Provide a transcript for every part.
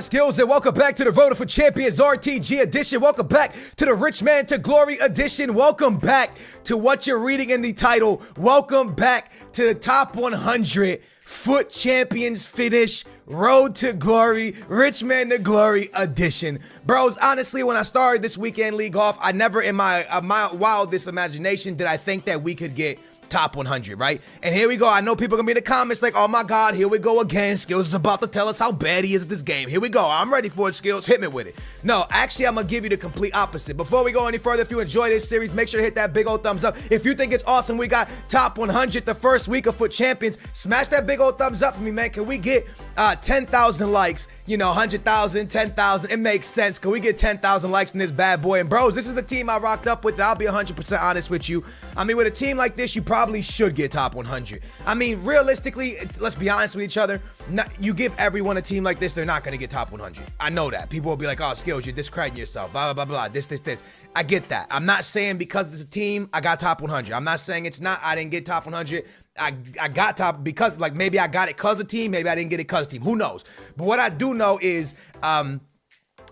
Skills, and welcome back to the Road to FUT Champions RTG edition. Welcome back to the Rich Man to Glory edition. Welcome back to what you're reading in the title. Welcome back to the top 100 FUT Champions finish, Road to Glory, Rich Man to Glory edition. Bros, honestly, when I started this weekend league off, I never in my wildest imagination did I think that we could get top 100, right? And here we go. I know people are gonna be in the comments like, oh my God, here we go again. Skills is about to tell us how bad he is at this game. Here we go. I'm ready for it, Skills. Hit me with it. No, actually, I'm gonna give you the complete opposite. Before we go any further, if you enjoy this series, make sure to hit that big old thumbs up. If you think it's awesome, we got top 100 the first week of FUT Champions. Smash that big old thumbs up for me, man. Can we get 10,000 likes? You know, 100,000, 10,000. It makes sense. Can we get 10,000 likes in this bad boy? And bros, this is the team I rocked up with. I'll be 100% honest with you. I mean, with a team like this, you probably should get top 100. I mean, realistically, let's be honest with each other. You give everyone a team like this, they're not going to get top 100. I know that. People will be like, oh, Skills, you're discrediting yourself, blah, blah, blah, blah, this. I get that. I'm not saying because it's a team, I got top 100. I'm not saying it's not, I didn't get top 100. I got top because, like, maybe I got it because of team, maybe I didn't get it because of team. Who knows? But what I do know is,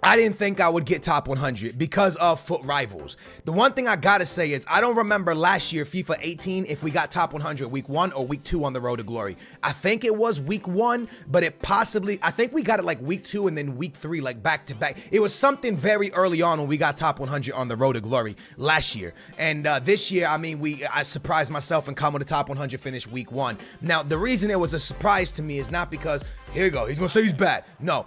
I didn't think I would get top 100 because of FUT Rivals. The one thing I gotta say is I don't remember last year, FIFA 18, if we got top 100 week 1 or week 2 on the Road to Glory. I think it was week 1, but I think we got it like week 2 and then week 3, like back to back. It was something very early on when we got top 100 on the Road to Glory last year. And this year, I mean, I surprised myself and come with a top 100 finish week 1. Now, the reason it was a surprise to me is not because, here you go, he's gonna say he's bad. No.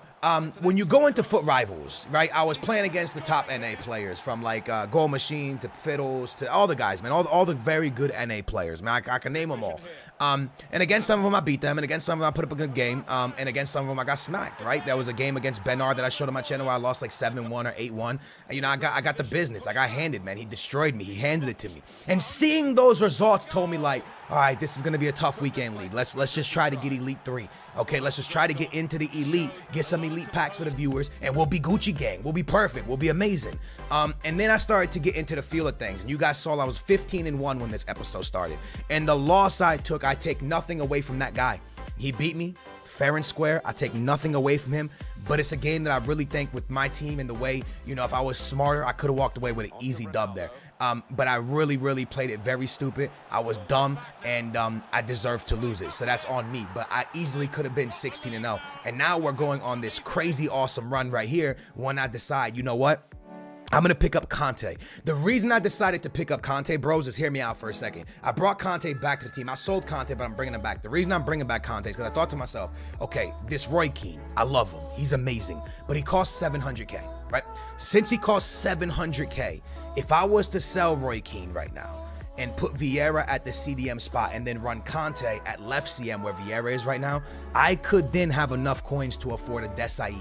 When you go into FUT Rivals, right, I was playing against the top NA players from like Goal Machine to Fiddles to all the guys, man, all the very good NA players, man. I can name them all. And against some of them I beat them, and against some of them I put up a good game, and against some of them I got smacked, right? There was a game against Benar that I showed on my channel where I lost like 7-1 or 8-1. You know, I got the business. I got handed, man. He destroyed me. He handed it to me. And seeing those results told me like, all right, this is going to be a tough weekend league. Let's just try to get Elite 3. Okay, let's just try to get into the Elite, get some Elite packs for the viewers, and we'll be Gucci gang. We'll be perfect. We'll be amazing. And then I started to get into the feel of things. And you guys saw I was 15-1 when this episode started. And the loss I took, I take nothing away from that guy. He beat me fair and square. I take nothing away from him. But it's a game that I really think with my team and the way, you know, if I was smarter, I could have walked away with an easy dub there. But I really played it very stupid. I was dumb, and I deserved to lose it. So that's on me. But I easily could have been 16-0. And now we're going on this crazy awesome run right here when I decide, you know what? I'm going to pick up Conte. The reason I decided to pick up Conte, bros, is hear me out for a second. I brought Conte back to the team. I sold Conte, but I'm bringing him back. The reason I'm bringing back Conte is because I thought to myself, okay, this Roy Keane, I love him. He's amazing. But he costs 700K, right? Since he costs 700K, if I was to sell Roy Keane right now and put Vieira at the CDM spot and then run Conte at left CM where Vieira is right now, I could then have enough coins to afford a Desai.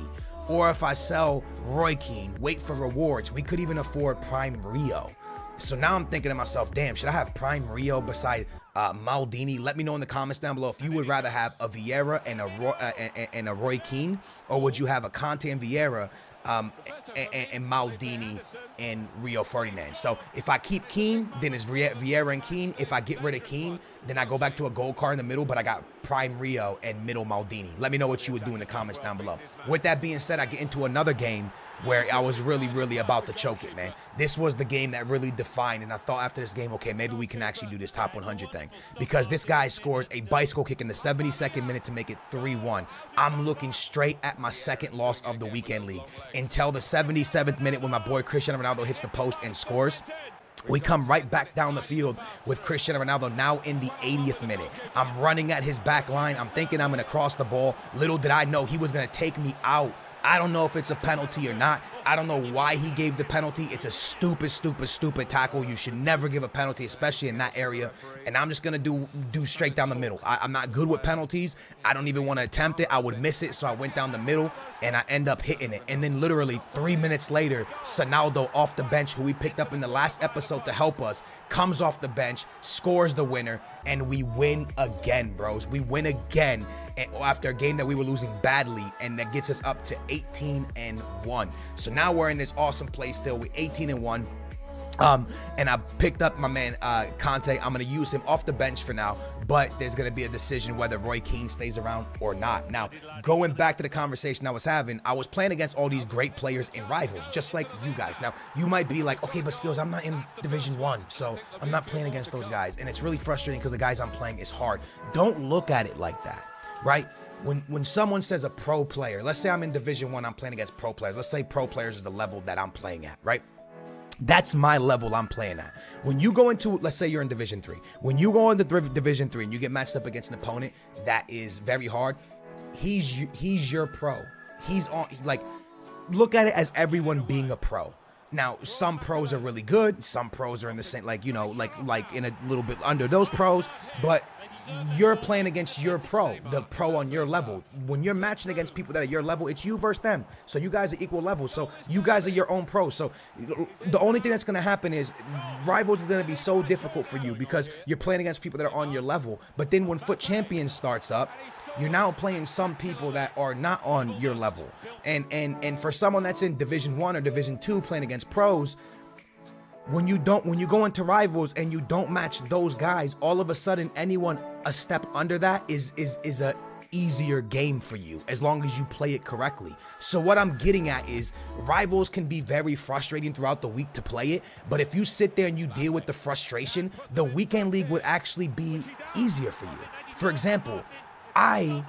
Or if I sell Roy Keane, wait for rewards, we could even afford Prime Rio. So now I'm thinking to myself, damn, should I have Prime Rio beside Maldini? Let me know in the comments down below if you would rather have a Vieira and a Roy Keane, or would you have a Conte and Vieira and Maldini and Rio Ferdinand. So if I keep Keane, then it's Vieira and Keane. If I get rid of Keane, then I go back to a gold card in the middle, but I got Prime Rio and middle Maldini. Let me know what you would do in the comments down below. With that being said, I get into another game where I was really about to choke it, man. This was the game that really defined, and I thought after this game, okay, maybe we can actually do this top 100 thing, because this guy scores a bicycle kick in the 72nd minute to make it 3-1. I'm looking straight at my second loss of the weekend league until the 77th minute when my boy Cristiano Ronaldo hits the post and scores. We come right back down the field with Cristiano Ronaldo now in the 80th minute. I'm running at his back line. I'm thinking I'm going to cross the ball. Little did I know he was going to take me out. I don't know if it's a penalty or not. I don't know why he gave the penalty. It's a stupid tackle. You should never give a penalty, especially in that area. And I'm just going to do straight down the middle. I'm not good with penalties. I don't even want to attempt it. I would miss it. So I went down the middle and I end up hitting it. And then literally 3 minutes later, Sonaldo off the bench, who we picked up in the last episode to help us, comes off the bench, scores the winner, and we win again, bros. We win again after a game that we were losing badly, and that gets us up to 18-1. So now we're in this awesome place still with 18-1. And I picked up my man Conte. I'm going to use him off the bench for now, but there's going to be a decision whether Roy Keane stays around or not. Now, going back to the conversation I was having, I was playing against all these great players in Rivals, just like you guys. Now, you might be like, okay, but Skills, I'm not in Division 1, so I'm not playing against those guys. And it's really frustrating because the guys I'm playing is hard. Don't look at it like that, right? When someone says a pro player, let's say I'm in Division 1, I'm playing against pro players. Let's say pro players is the level that I'm playing at, right? That's my level I'm playing at. When you go into, let's say you're in Division 3. When you go into Division 3 and you get matched up against an opponent that is very hard, he's your pro. He's on, like, look at it as everyone being a pro. Now, some pros are really good. Some pros are in the same, like, you know, like in a little bit under those pros, but you're playing against your pro, the pro on your level. When you're matching against people that are your level, it's you versus them. So you guys are equal level. So you guys are your own pro. So the only thing that's going to happen is Rivals is going to be so difficult for you because you're playing against people that are on your level. But then when FUT Champions starts up, you're now playing some people that are not on your level. And for someone that's in Division 1 or Division 2 playing against pros, when you go into Rivals and you don't match those guys, all of a sudden anyone a step under that is a easier game for you as long as you play it correctly. So what I'm getting at is Rivals can be very frustrating throughout the week to play it, but if you sit there and you deal with the frustration, the weekend league would actually be easier for you. For example, I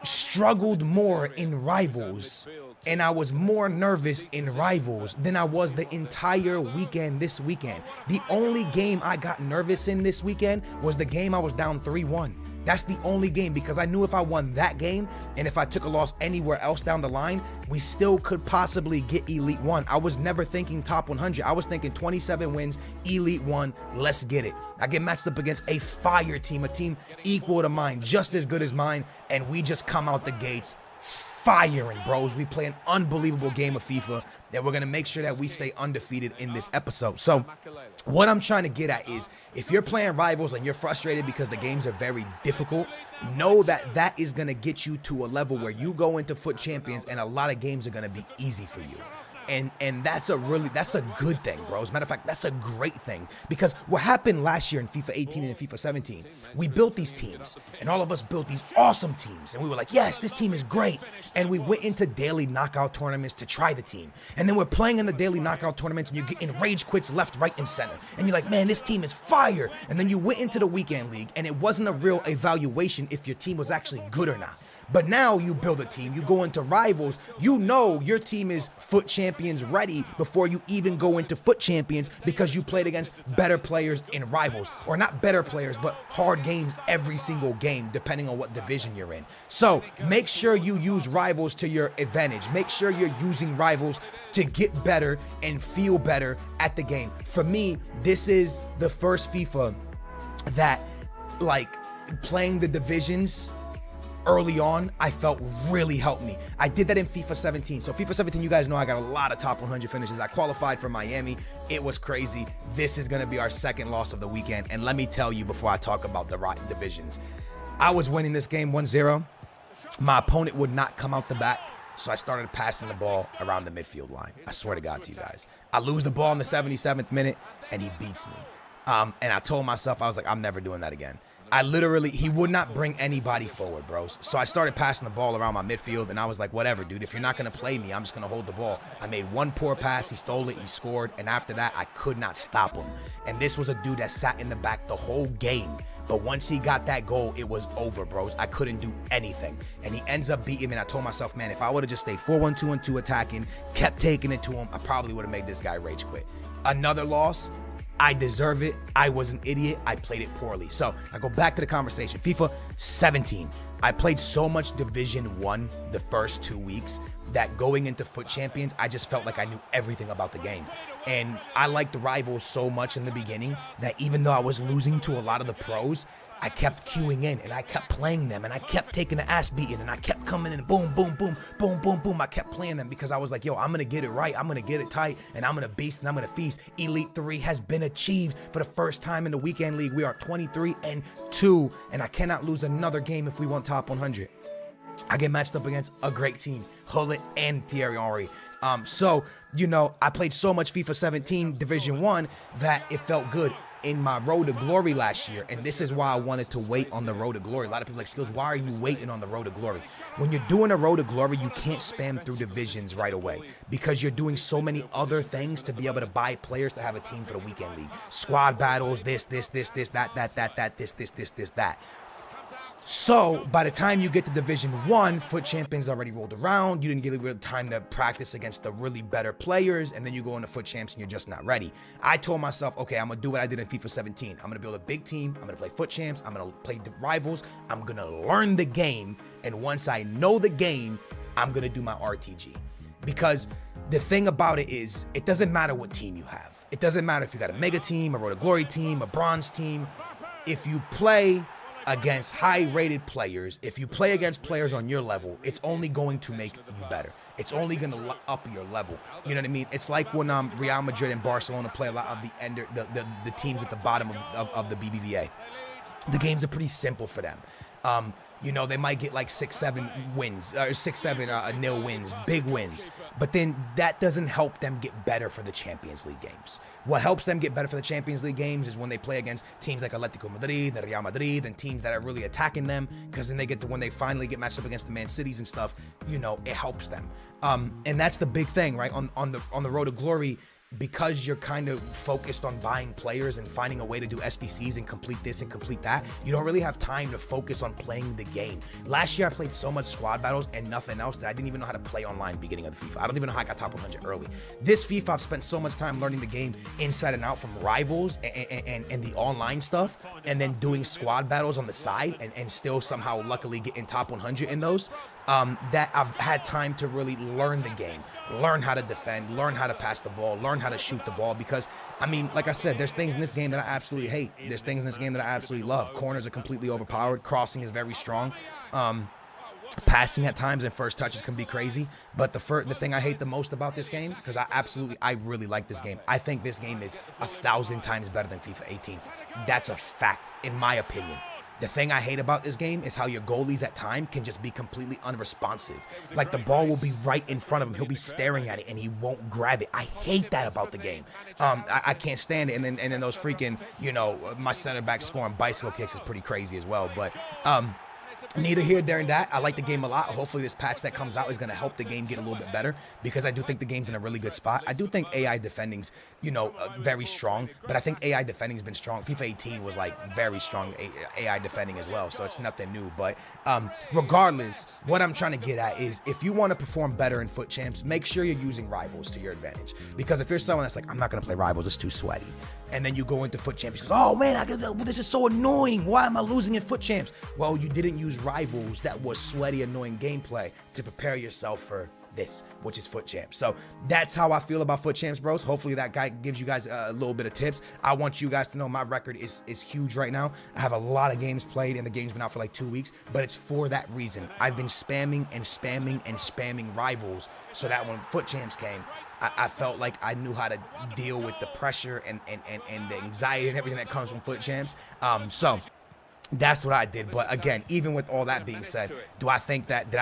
struggled more in Rivals and I was more nervous in Rivals than I was the entire weekend this weekend. The only game I got nervous in this weekend was the game I was down 3-1. That's the only game, because I knew if I won that game and if I took a loss anywhere else down the line, we still could possibly get Elite 1. I was never thinking top 100. I was thinking 27 wins, Elite 1, let's get it. I get matched up against a fire team, a team equal to mine, just as good as mine, and we just come out the gates firing, bros. We play an unbelievable game of FIFA that we're going to make sure that we stay undefeated in this episode. So what I'm trying to get at is, if you're playing Rivals and you're frustrated because the games are very difficult, know that that is going to get you to a level where you go into FUT Champions and a lot of games are going to be easy for you. And that's a good thing, bro. As a matter of fact, that's a great thing, because what happened last year in FIFA 18 and FIFA 17, we built these teams and all of us built these awesome teams and we were like, yes, this team is great. And we went into daily knockout tournaments to try the team. And then we're playing in the daily knockout tournaments and you're getting rage quits left, right, and center. And you're like, man, this team is fire. And then you went into the weekend league and it wasn't a real evaluation if your team was actually good or not. But now you build a team, you go into Rivals, you know your team is FUT Champions ready before you even go into FUT Champions, because you played against better players in Rivals. Or not better players, but hard games every single game, depending on what division you're in. So make sure you use Rivals to your advantage. Make sure you're using Rivals to get better and feel better at the game. For me, this is the first FIFA that, like, playing the divisions early on, I felt really helped me. I did that in FIFA 17. So FIFA 17, you guys know I got a lot of top 100 finishes. I qualified for Miami. It was crazy. This is going to be our second loss of the weekend. And let me tell you, before I talk about the divisions, I was winning this game 1-0. My opponent would not come out the back, so I started passing the ball around the midfield line. I swear to God to you guys. I lose the ball in the 77th minute, and he beats me. And I told myself, I was like, I'm never doing that again. He would not bring anybody forward, bros. So I started passing the ball around my midfield, and I was like, whatever, dude. If you're not going to play me, I'm just going to hold the ball. I made one poor pass. He stole it. He scored. And after that, I could not stop him. And this was a dude that sat in the back the whole game. But once he got that goal, it was over, bros. I couldn't do anything. And he ends up beating me. And I told myself, man, if I would have just stayed 4-1-2-2 attacking, kept taking it to him, I probably would have made this guy rage quit. Another loss. I deserve it. I was an idiot. I played it poorly. So I go back to the conversation. FIFA 17. I played so much Division 1 the first 2 weeks that going into FUT Champions, I just felt like I knew everything about the game. And I liked the Rivals so much in the beginning that even though I was losing to a lot of the pros, I kept queuing in and I kept playing them and I kept taking the ass beating and I kept coming in, boom, boom, boom, boom, boom, boom. I kept playing them because I was like, yo, I'm going to get it right. I'm going to get it tight and I'm going to beast and I'm going to feast. Elite 3 has been achieved for the first time in the weekend league. We are 23-2 and I cannot lose another game if we want top 100. I get matched up against a great team, Hullet and Thierry Henry. So, you know, I played so much FIFA 17 Division 1 that it felt good in my road to glory last year. And this is why I wanted to wait on the road to glory. A lot of people like, Skills, why are you waiting on the road to glory? When you're doing a road to glory, you can't spam through divisions right away because you're doing so many other things to be able to buy players to have a team for the weekend league. Squad battles, this, that. So by the time you get to Division 1, FUT Champions already rolled around. You didn't get real time to practice against the really better players, and then you go into FUT Champs and you're just not ready. I told myself, okay, I'm gonna do what I did in FIFA 17. I'm gonna build a big team. I'm gonna play FUT Champs. I'm gonna play the rivals. I'm gonna learn the game, and once I know the game, I'm gonna do my RTG. Because the thing about it is, it doesn't matter what team you have. It doesn't matter if you got a mega team, a road to glory team, a bronze team. If you play against high-rated players, if you play against players on your level, it's only going to make you better. It's only going to up your level. You know what I mean? It's like when Real Madrid and Barcelona play a lot of the teams at the bottom of the BBVA. The games are pretty simple for them. You know, they might get like 6-7 wins, or 6-7 nil wins, big wins. But then that doesn't help them get better for the Champions League games. What helps them get better for the Champions League games is when they play against teams like Atletico Madrid, the Real Madrid, and teams that are really attacking them. Because then they get to, when they finally get matched up against the Man Cities and stuff, you know, it helps them. And that's the big thing, right? On the road to glory, because you're kind of focused on buying players and finding a way to do SBCs and complete this and complete that, you don't really have time to focus on playing the game. Last year, I played so much squad battles and nothing else that I didn't even know how to play online beginning of the FIFA. I don't even know how I got top 100 early. This FIFA, I've spent so much time learning the game inside and out from rivals and the online stuff, and then doing squad battles on the side and still somehow luckily getting top 100 in those. That I've had time to really learn the game, learn how to defend, learn how to pass the ball, learn how to shoot the ball. Because, I mean, like I said, there's things in this game that I absolutely hate. There's things in this game that I absolutely love. Corners are completely overpowered. Crossing is very strong. Passing at times and first touches can be crazy. But the thing I hate the most about this game, because I really like this game. I think this game is 1,000 times better than FIFA 18. That's a fact, in my opinion. The thing I hate about this game is how your goalies at time can just be completely unresponsive. Like the ball will be right in front of him. He'll be staring at it and he won't grab it. I hate that about the game. I can't stand it. And then those freaking, you know, my center back scoring bicycle kicks is pretty crazy as well. But neither here nor that. I like the game a lot. Hopefully this patch that comes out is going to help the game get a little bit better, because I do think the game's in a really good spot. I do think AI defending's, you know, very strong, but I think AI defending's been strong. FIFA 18 was like very strong AI defending as well, so it's nothing new. But regardless, what I'm trying to get at is, if you want to perform better in FUT Champs, make sure you're using rivals to your advantage. Because if you're someone that's like, I'm not going to play rivals, it's too sweaty, and then you go into FUT Champs, you go, oh man, this is so annoying. Why am I losing in FUT Champs? Well, you didn't use rivals that was sweaty, annoying gameplay to prepare yourself for this, which is FUT Champs. So that's how I feel about FUT Champs, bros. Hopefully that guy gives you guys a little bit of tips. I want you guys to know my record is huge right now. I have a lot of games played, and the game's been out for like 2 weeks, but it's for that reason. I've been spamming rivals, so that when FUT Champs came, I felt like I knew how to deal with the pressure and the anxiety and everything that comes from FUT Champs. So that's what I did. But again, even with all that being said, did I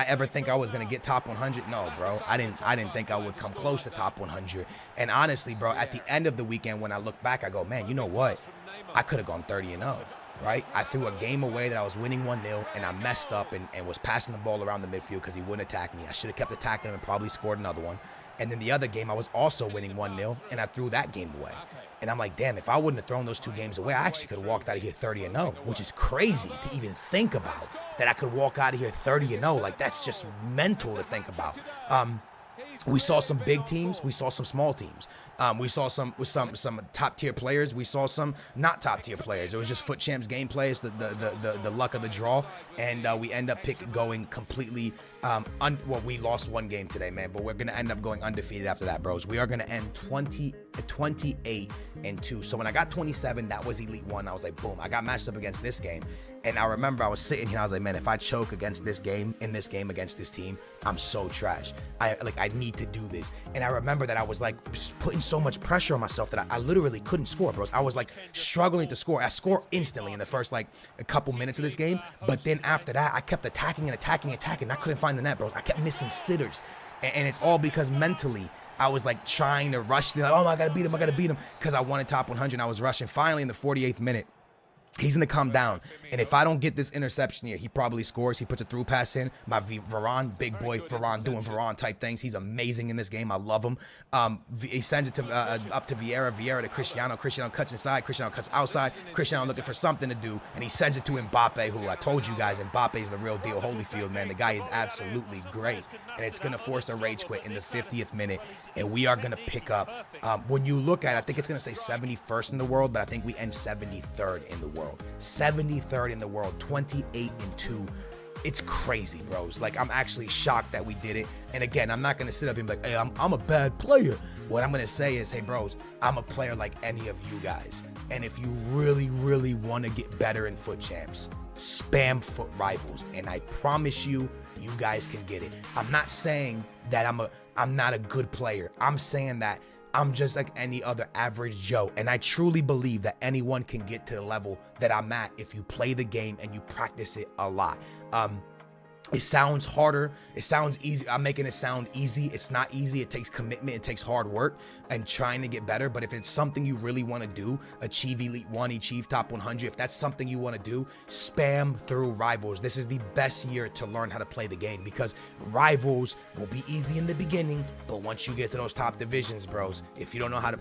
ever think I was gonna get top 100? No, bro. I didn't think I would come close to top 100. And honestly, bro, at the end of the weekend, when I look back, I go, man, you know what? I could have gone 30-0. Right? I threw a game away that I was winning 1-0, and I messed up and was passing the ball around the midfield because he wouldn't attack me. I should have kept attacking him and probably scored another one. And then the other game, I was also winning 1-0, and I threw that game away. And I'm like, damn, if I wouldn't have thrown those 2 games away, I actually could have walked out of here 30-0, which is crazy to even think about, that I could walk out of here 30-0. Like, that's just mental to think about. We saw some big teams. We saw some small teams. We saw some top tier players. We saw some not top tier players. It was just FUT Champs gameplay. It's the luck of the draw, and we end up going completely. Well, we lost 1 game today, man, but we're gonna end up going undefeated after that, bros. We are gonna end 28-2. So when I got 27, that was Elite 1. I was like, boom. I got matched up against this game, And I remember I was sitting here, I was like, man, if I choke against this game, in this game against this team, I'm so trash. I need to do this. And I remember that I was like putting so much pressure on myself that I literally couldn't score, bros. I was like struggling to score. I scored instantly in the first like a couple minutes of this game. But then after that, I kept attacking and attacking and attacking. I couldn't find the net, bros. I kept missing sitters. And it's all because mentally, I was like trying to rush. Like, oh, I gotta beat him, because I wanted top 100. And I was rushing. Finally, in the 48th minute, he's going to come down. And if I don't get this interception here, he probably scores. He puts a through pass in. My Varane, big boy Varane, doing Varane type things. He's amazing in this game. I love him. He sends it to up to Vieira. Vieira to Cristiano. Cristiano cuts inside. Cristiano cuts outside. Cristiano looking for something to do. And he sends it to Mbappe, who I told you guys, Mbappe is the real deal. Holyfield, man. The guy is absolutely great. And it's going to force a rage quit in the 50th minute. And we are going to pick up. When you look at it, I think it's going to say 71st in the world, but I think we end 73rd in the world. 73rd in the world, 28-2. It's crazy, bros. Like, I'm actually shocked that we did it. And again, I'm not gonna sit up and be like, hey, I'm a bad player. What I'm gonna say is, hey, bros, I'm a player like any of you guys. And if you really, really want to get better in FUT Champs, spam FUT Rivals, and I promise you, you guys can get it. I'm not saying that I'm not a good player. I'm saying that I'm just like any other average Joe. And I truly believe that anyone can get to the level that I'm at if you play the game and you practice it a lot. It sounds harder. It sounds easy. I'm making it sound easy. It's not easy. It takes commitment. It takes hard work and trying to get better. But if it's something you really want to do, achieve Elite 1, achieve top 100, if that's something you want to do, spam through Rivals. This is the best year to learn how to play the game, because Rivals will be easy in the beginning. But once you get to those top divisions, bros, if you don't know how to